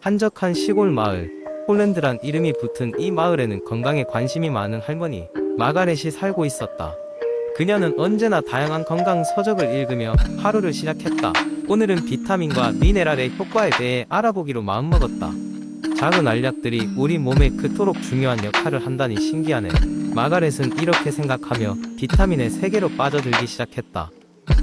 한적한 시골 마을, 폴란드란 이름이 붙은 이 마을에는 건강에 관심이 많은 할머니 마가렛이 살고 있었다. 그녀는 언제나 다양한 건강 서적을 읽으며 하루를 시작했다. 오늘은 비타민과 미네랄의 효과에 대해 알아보기로 마음먹었다. 작은 알약들이 우리 몸에 그토록 중요한 역할을 한다니 신기하네. 마가렛은 이렇게 생각하며 비타민의 세계로 빠져들기 시작했다.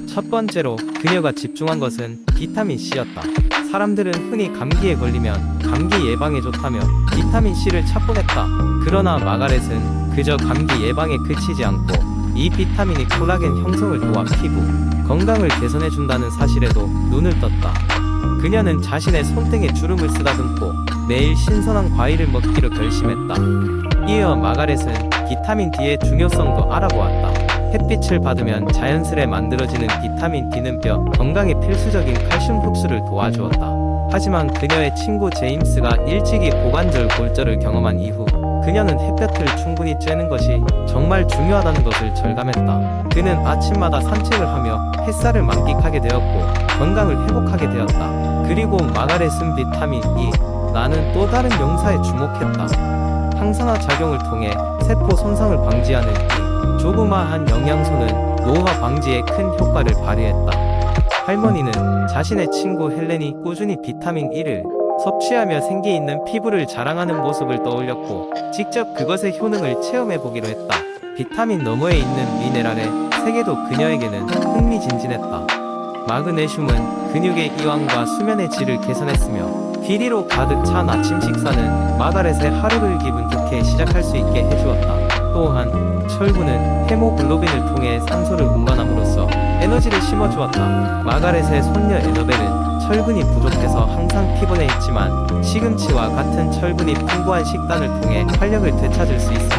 첫 번째로 그녀가 집중한 것은 비타민 C였다. 사람들은 흔히 감기에 걸리면 감기 예방에 좋다며 비타민 C를 찾곤 했다. 그러나 마가렛은 그저 감기 예방에 그치지 않고 이 비타민이 콜라겐 형성을 도와 피부 건강을 개선해준다는 사실에도 눈을 떴다. 그녀는 자신의 손등에 주름을 쓰다듬고 매일 신선한 과일을 먹기로 결심했다. 이어 마가렛은 비타민 D의 중요성도 알아보았다. 햇빛을 받으면 자연스레 만들어지는 비타민 D는 뼈 건강에 필수적인 칼슘 흡수를 도와주었다. 하지만 그녀의 친구 제임스가 일찍이 고관절 골절을 경험한 이후 그녀는 햇볕을 충분히 쬐는 것이 정말 중요하다는 것을 절감했다. 그는 아침마다 산책을 하며 햇살을 만끽하게 되었고 건강을 회복하게 되었다. 그리고 마가렛은 비타민 E, 나는 또 다른 용사에 주목했다. 항산화 작용을 통해 세포 손상을 방지하는 이 조그마한 영양소는 노화 방지에 큰 효과를 발휘했다. 할머니는 자신의 친구 헬렌이 꾸준히 비타민 E를 섭취하며 생기 있는 피부를 자랑하는 모습을 떠올렸고 직접 그것의 효능을 체험해보기로 했다. 비타민 너머에 있는 미네랄의 세계도 그녀에게는 흥미진진했다. 마그네슘은 근육의 이완과 수면의 질을 개선했으며 귀리로 가득 찬 아침 식사는 마가렛의 하루를 기분 좋게 시작할 수 있게 해주었다. 또한 철분은 헤모글로빈을 통해 산소를 운반함으로써 에너지를 심어주었다. 마가렛의 손녀 에너벨은 철분이 부족해서 항상 피곤해했지만 시금치와 같은 철분이 풍부한 식단을 통해 활력을 되찾을 수 있었다.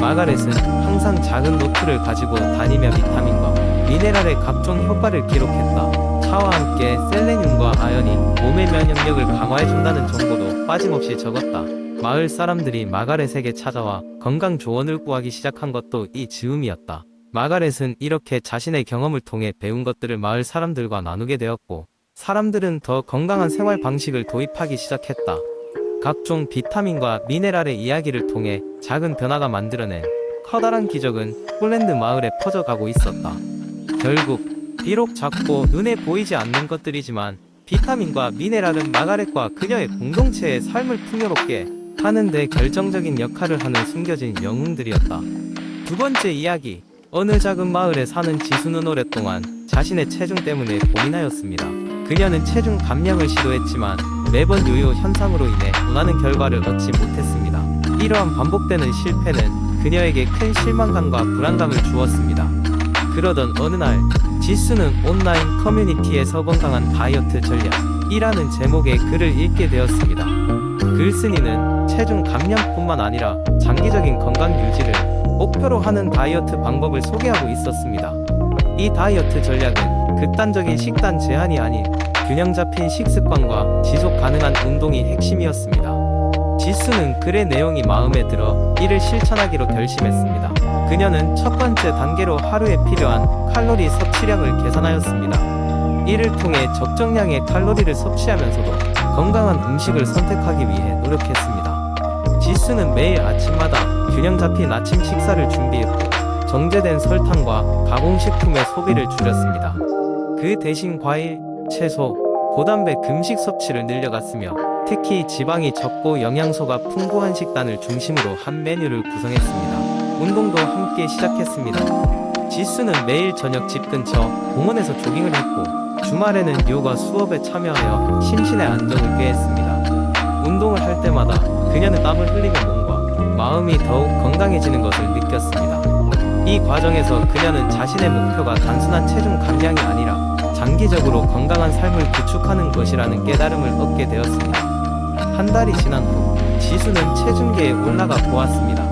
마가렛은 항상 작은 노트를 가지고 다니며 비타민과 미네랄의 각종 효과를 기록했다. 차와 함께 셀레늄과 아연이 몸의 면역력을 강화해준다는 정보도 빠짐없이 적었다. 마을 사람들이 마가렛에게 찾아와 건강 조언을 구하기 시작한 것도 이 즈음이었다. 마가렛은 이렇게 자신의 경험을 통해 배운 것들을 마을 사람들과 나누게 되었고 사람들은 더 건강한 생활 방식을 도입하기 시작했다. 각종 비타민과 미네랄의 이야기를 통해 작은 변화가 만들어낸 커다란 기적은 폴란드 마을에 퍼져가고 있었다. 결국 비록 작고 눈에 보이지 않는 것들이지만 비타민과 미네랄은 마가렛과 그녀의 공동체의 삶을 풍요롭게 하는데 결정적인 역할을 하는 숨겨진 영웅들이었다. 두 번째 이야기. 어느 작은 마을에 사는 지수는 오랫동안 자신의 체중 때문에 고민하였습니다. 그녀는 체중 감량을 시도했지만 매번 요요 현상으로 인해 원하는 결과를 얻지 못했습니다. 이러한 반복되는 실패는 그녀에게 큰 실망감과 불안감을 주었습니다. 그러던 어느 날 지수는 온라인 커뮤니티에서 건강한 다이어트 전략이라는 제목의 글을 읽게 되었습니다. 글쓴이는 체중 감량뿐만 아니라 장기적인 건강 유지를 목표로 하는 다이어트 방법을 소개하고 있었습니다. 이 다이어트 전략은 극단적인 식단 제한이 아닌 균형 잡힌 식습관과 지속 가능한 운동이 핵심이었습니다. 지수는 글의 내용이 마음에 들어 이를 실천하기로 결심했습니다. 그녀는 첫 번째 단계로 하루에 필요한 칼로리 섭취량을 계산하였습니다. 이를 통해 적정량의 칼로리를 섭취하면서도 건강한 음식을 선택하기 위해 노력했습니다. 지수는 매일 아침마다 균형 잡힌 아침 식사를 준비했고 정제된 설탕과 가공식품의 소비를 줄였습니다. 그 대신 과일, 채소, 고단백 금식 섭취를 늘려갔으며 특히 지방이 적고 영양소가 풍부한 식단을 중심으로 한 메뉴를 구성했습니다. 운동도 함께 시작했습니다. 지수는 매일 저녁 집 근처 공원에서 조깅을 했고 주말에는 요가 수업에 참여하여 심신의 안정을 꾀했습니다. 운동을 할 때마다 그녀는 땀을 흘리며 몸과 마음이 더욱 건강해지는 것을 느꼈습니다. 이 과정에서 그녀는 자신의 목표가 단순한 체중 감량이 아니라 장기적으로 건강한 삶을 구축하는 것이라는 깨달음을 얻게 되었습니다. 한 달이 지난 후 지수는 체중계에 올라가 보았습니다.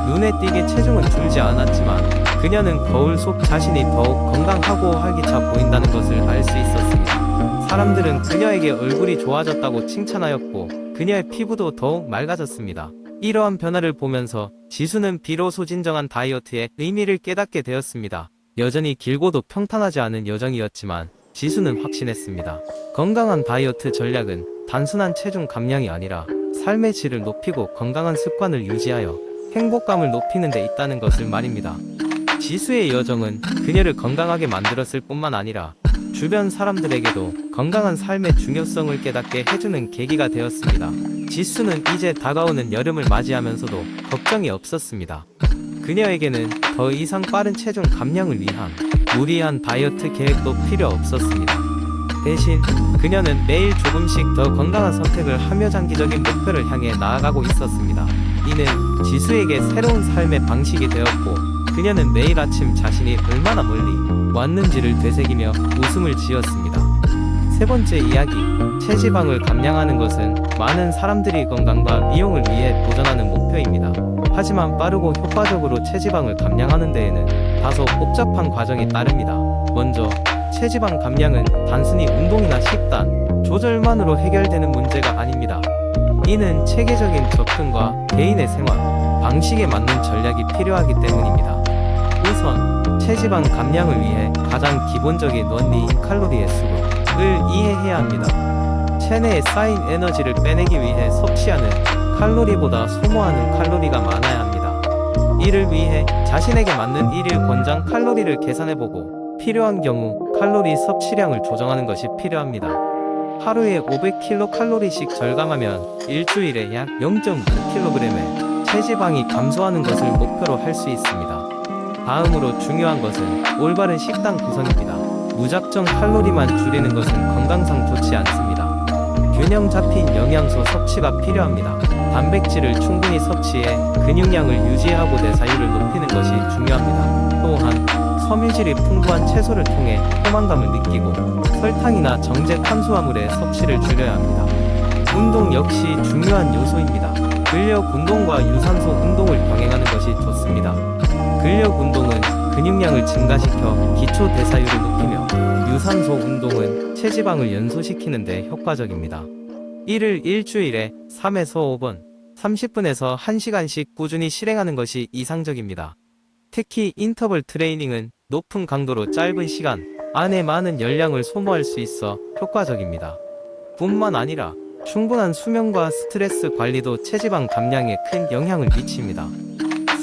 눈에 띄게 체중은 줄지 않았지만 그녀는 거울 속 자신이 더욱 건강하고 활기차 보인다는 것을 알 수 있었습니다. 사람들은 그녀에게 얼굴이 좋아졌다고 칭찬하였고 그녀의 피부도 더욱 맑아졌습니다. 이러한 변화를 보면서 지수는 비로소 진정한 다이어트의 의미를 깨닫게 되었습니다. 여전히 길고도 평탄하지 않은 여정이었지만 지수는 확신했습니다. 건강한 다이어트 전략은 단순한 체중 감량이 아니라 삶의 질을 높이고 건강한 습관을 유지하여 행복감을 높이는 데 있다는 것을 말입니다. 지수의 여정은 그녀를 건강하게 만들었을 뿐만 아니라 주변 사람들에게도 건강한 삶의 중요성을 깨닫게 해주는 계기가 되었습니다. 지수는 이제 다가오는 여름을 맞이하면서도 걱정이 없었습니다. 그녀에게는 더 이상 빠른 체중 감량을 위한 무리한 다이어트 계획도 필요 없었습니다. 대신 그녀는 매일 조금씩 더 건강한 선택을 하며 장기적인 목표를 향해 나아가고 있었습니다. 이는 지수에게 새로운 삶의 방식이 되었고, 그녀는 매일 아침 자신이 얼마나 멀리 왔는지를 되새기며 웃음을 지었습니다. 세 번째 이야기, 체지방을 감량하는 것은 많은 사람들이 건강과 미용을 위해 도전하는 목표입니다. 하지만 빠르고 효과적으로 체지방을 감량하는 데에는 다소 복잡한 과정이 따릅니다. 먼저 체지방 감량은 단순히 운동이나 식단 조절만으로 해결되는 문제가 아닙니다. 이는 체계적인 접근과 개인의 생활 방식에 맞는 전략이 필요하기 때문입니다. 우선 체지방 감량을 위해 가장 기본적인 원리인 칼로리의 수급을 이해해야 합니다. 체내에 쌓인 에너지를 빼내기 위해 섭취하는 칼로리보다 소모하는 칼로리가 많아야 합니다. 이를 위해 자신에게 맞는 일일 권장 칼로리를 계산해보고 필요한 경우 칼로리 섭취량을 조정하는 것이 필요합니다. 하루에 500kcal씩 절감하면 일주일에 약 0.9kg의 체지방이 감소하는 것을 목표로 할 수 있습니다. 다음으로 중요한 것은 올바른 식단 구성입니다. 무작정 칼로리만 줄이는 것은 건강상 좋지 않습니다. 균형 잡힌 영양소 섭취가 필요합니다. 단백질을 충분히 섭취해 근육량을 유지하고 대사율을 높이는 것이 중요합니다. 또한 섬유질이 풍부한 채소를 통해 포만감을 느끼고 설탕이나 정제 탄수화물의 섭취를 줄여야 합니다. 운동 역시 중요한 요소입니다. 근력 운동과 유산소 운동을 병행하는 것이 좋습니다. 근력 운동은 근육량을 증가시켜 기초 대사율을 높이며 유산소 운동은 체지방을 연소시키는 데 효과적입니다. 이를 일주일에 3에서 5번, 30분에서 1시간씩 꾸준히 실행하는 것이 이상적입니다. 특히 인터벌 트레이닝은 높은 강도로 짧은 시간 안에 많은 열량을 소모할 수 있어 효과적입니다. 뿐만 아니라 충분한 수면과 스트레스 관리도 체지방 감량에 큰 영향을 미칩니다.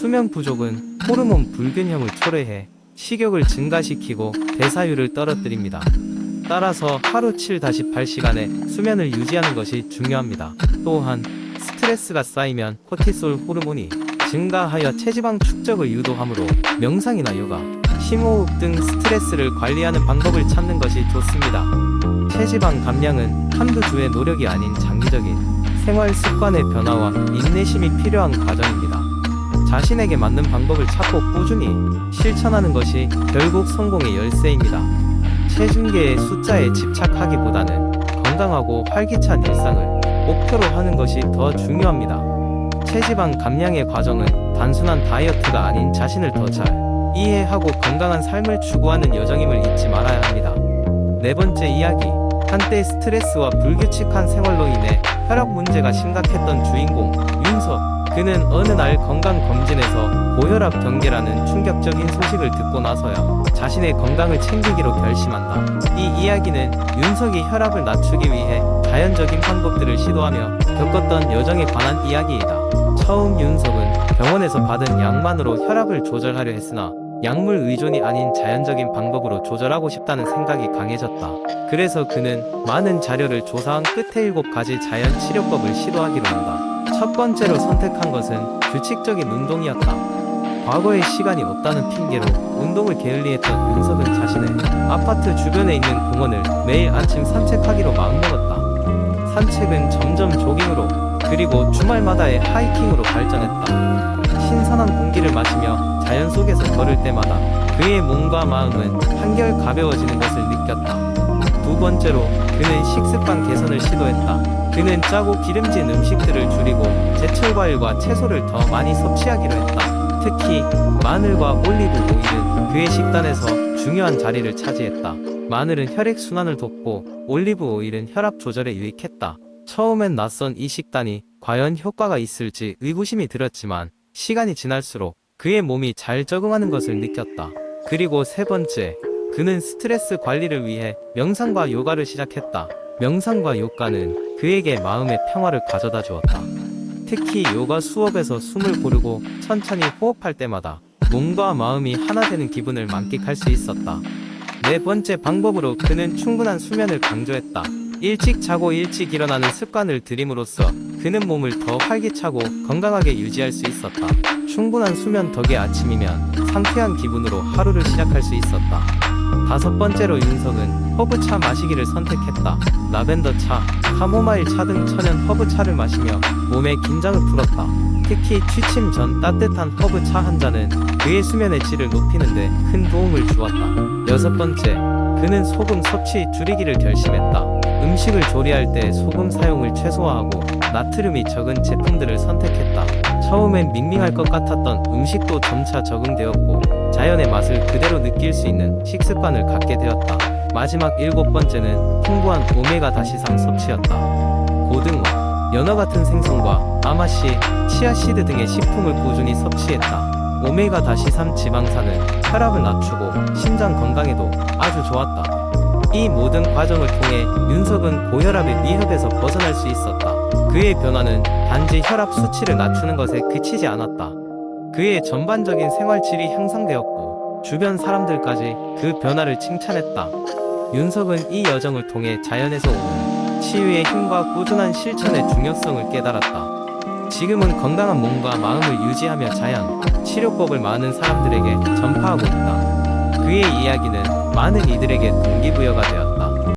수면 부족은 호르몬 불균형을 초래해 식욕을 증가시키고 대사율을 떨어뜨립니다. 따라서 하루 7-8시간의 수면을 유지하는 것이 중요합니다. 또한 스트레스가 쌓이면 코티솔 호르몬이 증가하여 체지방 축적을 유도하므로 명상이나 요가, 심호흡 등 스트레스를 관리하는 방법을 찾는 것이 좋습니다. 체지방 감량은 한두 주의 노력이 아닌 장기적인 생활 습관의 변화와 인내심이 필요한 과정입니다. 자신에게 맞는 방법을 찾고 꾸준히 실천하는 것이 결국 성공의 열쇠입니다. 체중계의 숫자에 집착하기보다는 건강하고 활기찬 일상을 목표로 하는 것이 더 중요합니다. 체지방 감량의 과정은 단순한 다이어트가 아닌 자신을 더 잘 이해하고 건강한 삶을 추구하는 여정임을 잊지 말아야 합니다. 네 번째 이야기, 한때 스트레스와 불규칙한 생활로 인해 혈압 문제가 심각했던 주인공 윤석. 그는 어느 날 건강검진에서 고혈압 경계라는 충격적인 소식을 듣고 나서야 자신의 건강을 챙기기로 결심한다. 이 이야기는 윤석이 혈압을 낮추기 위해 자연적인 방법들을 시도하며 겪었던 여정에 관한 이야기이다. 처음 윤석은 병원에서 받은 약만으로 혈압을 조절하려 했으나 약물 의존이 아닌 자연적인 방법으로 조절하고 싶다는 생각이 강해졌다. 그래서 그는 많은 자료를 조사한 끝에 7가지 자연 치료법을 시도하기로 한다. 첫 번째로 선택한 것은 규칙적인 운동이었다. 과거에 시간이 없다는 핑계로 운동을 게을리했던 윤석은 자신의 아파트 주변에 있는 공원을 매일 아침 산책하기로 마음먹었다. 산책은 점점 조깅으로, 그리고 주말마다의 하이킹으로 발전했다. 신선한 공기를 마시며 자연 속에서 걸을 때마다 그의 몸과 마음은 한결 가벼워지는 것을 느꼈다. 두 번째로 그는 식습관 개선을 시도했다. 그는 짜고 기름진 음식들을 줄이고 제철 과일과 채소를 더 많이 섭취하기로 했다. 특히 마늘과 올리브 오일은 그의 식단에서 중요한 자리를 차지했다. 마늘은 혈액순환을 돕고 올리브 오일은 혈압 조절에 유익했다. 처음엔 낯선 이 식단이 과연 효과가 있을지 의구심이 들었지만 시간이 지날수록 그의 몸이 잘 적응하는 것을 느꼈다. 그리고 세 번째, 그는 스트레스 관리를 위해 명상과 요가를 시작했다. 명상과 요가는 그에게 마음의 평화를 가져다 주었다. 특히 요가 수업에서 숨을 고르고 천천히 호흡할 때마다 몸과 마음이 하나 되는 기분을 만끽할 수 있었다. 네 번째 방법으로 그는 충분한 수면을 강조했다. 일찍 자고 일찍 일어나는 습관을 들임으로써 그는 몸을 더 활기차고 건강하게 유지할 수 있었다. 충분한 수면 덕에 아침이면 상쾌한 기분으로 하루를 시작할 수 있었다. 다섯 번째로 윤석은 허브차 마시기를 선택했다. 라벤더 차, 카모마일 차 등 천연 허브차를 마시며 몸의 긴장을 풀었다. 특히 취침 전 따뜻한 허브차 한 잔은 그의 수면의 질을 높이는데 큰 도움을 주었다. 여섯 번째, 그는 소금 섭취 줄이기를 결심했다. 음식을 조리할 때 소금 사용을 최소화하고 나트륨이 적은 제품들을 선택했다. 처음엔 밍밍할 것 같았던 음식도 점차 적응되었고 자연의 맛을 그대로 느낄 수 있는 식습관을 갖게 되었다. 마지막 일곱 번째는 풍부한 오메가-3 섭취였다. 고등어, 연어 같은 생선과 아마씨, 치아씨드 등의 식품을 꾸준히 섭취했다. 오메가-3 지방산은 혈압을 낮추고 심장 건강에도 아주 좋았다. 이 모든 과정을 통해 윤석은 고혈압의 위협에서 벗어날 수 있었다. 그의 변화는 단지 혈압 수치를 낮추는 것에 그치지 않았다. 그의 전반적인 생활질이 향상되었고 주변 사람들까지 그 변화를 칭찬했다. 윤석은 이 여정을 통해 자연에서 오는 치유의 힘과 꾸준한 실천의 중요성을 깨달았다. 지금은 건강한 몸과 마음을 유지하며 자연, 치료법을 많은 사람들에게 전파하고 있다. 그의 이야기는 많은 이들에게 동기부여가 되었다.